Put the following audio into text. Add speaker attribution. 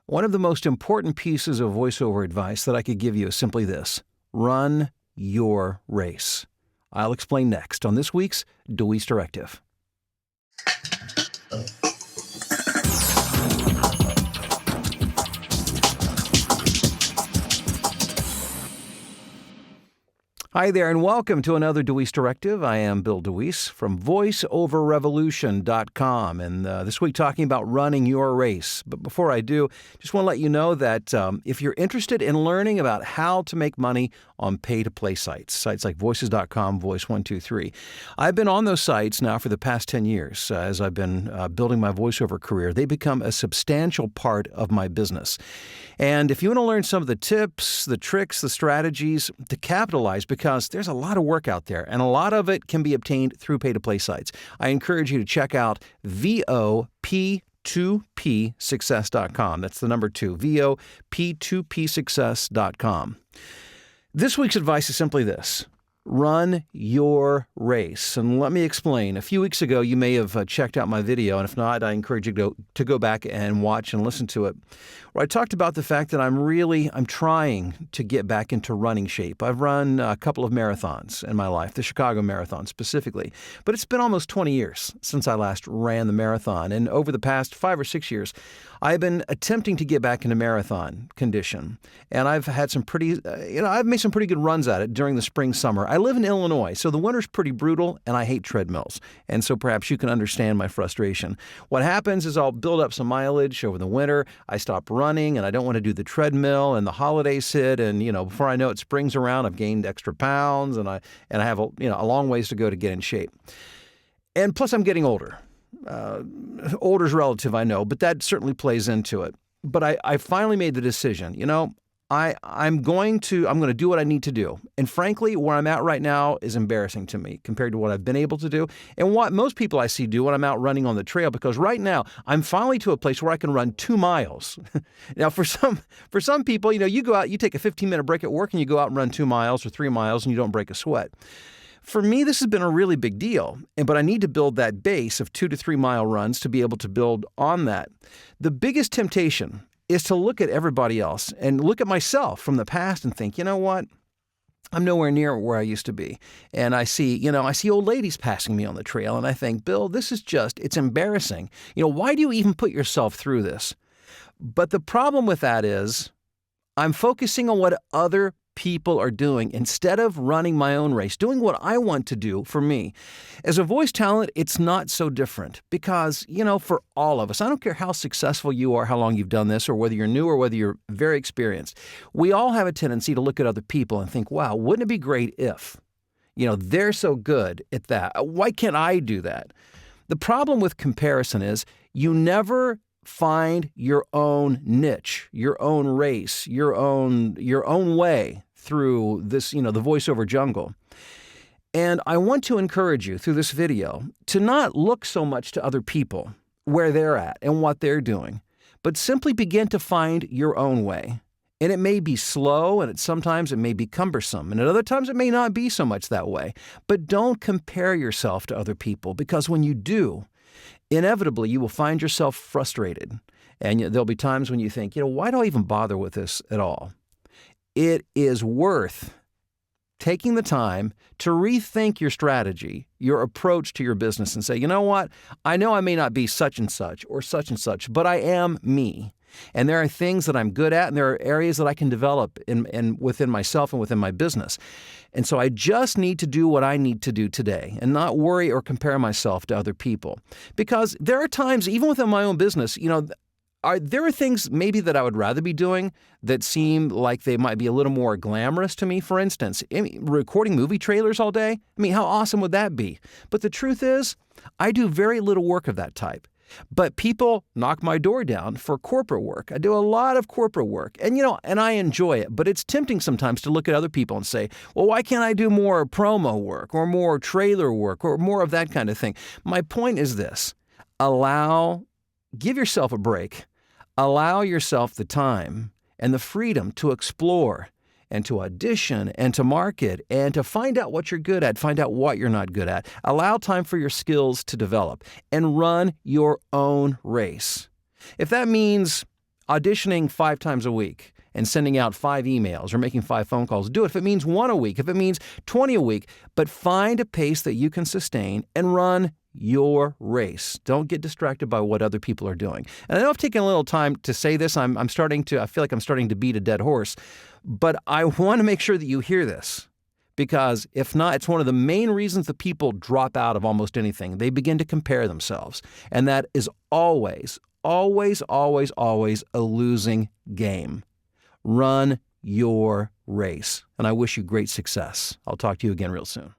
Speaker 1: One of the most important pieces of voiceover advice that I could give you is simply this: run your race. I'll explain next on this week's DeWeese Directive. Hi there, and welcome to another DeWeese Directive. I am Bill DeWeese from VoiceOverRevolution.com, and this week talking about running your race. But before I do, just want to let you know that if you're interested in learning about how to make money on pay-to-play sites like Voices.com, Voice123, I've been on those sites now for the past 10 years as I've been building my voiceover career. They become a substantial part of my business. And if you want to learn some of the tips, the tricks, the strategies to capitalize, because there's a lot of work out there, and a lot of it can be obtained through pay-to-play sites, I encourage you to check out VOP2Psuccess.com. That's the number 2, VOP2Psuccess.com. This week's advice is simply this: run your race. And let me explain. A few weeks ago, you may have checked out my video, and if not, I encourage you to go back and watch and listen to it, where I talked about the fact that I'm trying to get back into running shape. I've run a couple of marathons in my life, the Chicago Marathon specifically, but it's been almost 20 years since I last ran the marathon. And over the past 5 or 6 years, I've been attempting to get back into marathon condition. And I've had some I've made some pretty good runs at it during the spring, summer. I live in Illinois, so the winter's pretty brutal, and I hate treadmills. And so perhaps you can understand my frustration. What happens is I'll build up some mileage over the winter. I stop running, and I don't want to do the treadmill, and the holidays hit, and before I know it, spring's around, I've gained extra pounds, and I have a long ways to go to get in shape. And plus, I'm getting older. Older's relative, I know, but that certainly plays into it. But I finally made the decision. I'm going to do what I need to do. And frankly, where I'm at right now is embarrassing to me compared to what I've been able to do and what most people I see do when I'm out running on the trail, because right now I'm finally to a place where I can run 2 miles. Now, for some people, you go out, you take a 15-minute break at work and you go out and run 2 miles or 3 miles and you don't break a sweat. For me, this has been a really big deal, but I need to build that base of 2 to 3 mile runs to be able to build on that. The biggest temptation is to look at everybody else and look at myself from the past and think, you know what? I'm nowhere near where I used to be. And I see old ladies passing me on the trail, and I think, Bill, it's embarrassing. Why do you even put yourself through this? But the problem with that is I'm focusing on what other people are doing instead of running my own race, doing what I want to do for me. As a voice talent, it's not so different because, for all of us, I don't care how successful you are, how long you've done this, or whether you're new or whether you're very experienced, we all have a tendency to look at other people and think, wow, wouldn't it be great if, they're so good at that. Why can't I do that? The problem with comparison is you never find your own niche, your own race, your own way through this, the voiceover jungle. And I want to encourage you through this video to not look so much to other people, where they're at and what they're doing, but simply begin to find your own way. And it may be slow, and sometimes it may be cumbersome, and at other times it may not be so much that way. But don't compare yourself to other people, because when you do, inevitably, you will find yourself frustrated. And there'll be times when you think, why do I even bother with this at all? It is worth taking the time to rethink your strategy, your approach to your business, and say, you know what? I know I may not be such and such, but I am me. And there are things that I'm good at, and there are areas that I can develop within myself and within my business. And so I just need to do what I need to do today and not worry or compare myself to other people. Because there are times, even within my own business, there are things maybe that I would rather be doing that seem like they might be a little more glamorous to me. For instance, recording movie trailers all day. How awesome would that be? But the truth is, I do very little work of that type. But people knock my door down for corporate work. I do a lot of corporate work, and I enjoy it. But it's tempting sometimes to look at other people and say, well, why can't I do more promo work or more trailer work or more of that kind of thing? My point is this: give yourself a break. Allow yourself the time and the freedom to explore and to audition and to market and to find out what you're good at, find out what you're not good at. Allow time for your skills to develop and run your own race. If that means auditioning 5 times a week and sending out 5 emails or making 5 phone calls. Do it if it means 1 a week, if it means 20 a week, but find a pace that you can sustain and run your race. Don't get distracted by what other people are doing. And I know I've taken a little time to say this. I feel like I'm starting to beat a dead horse, but I want to make sure that you hear this. Because if not, it's one of the main reasons that people drop out of almost anything. They begin to compare themselves. And that is always, always, always, always a losing game. Run your race. And I wish you great success. I'll talk to you again real soon.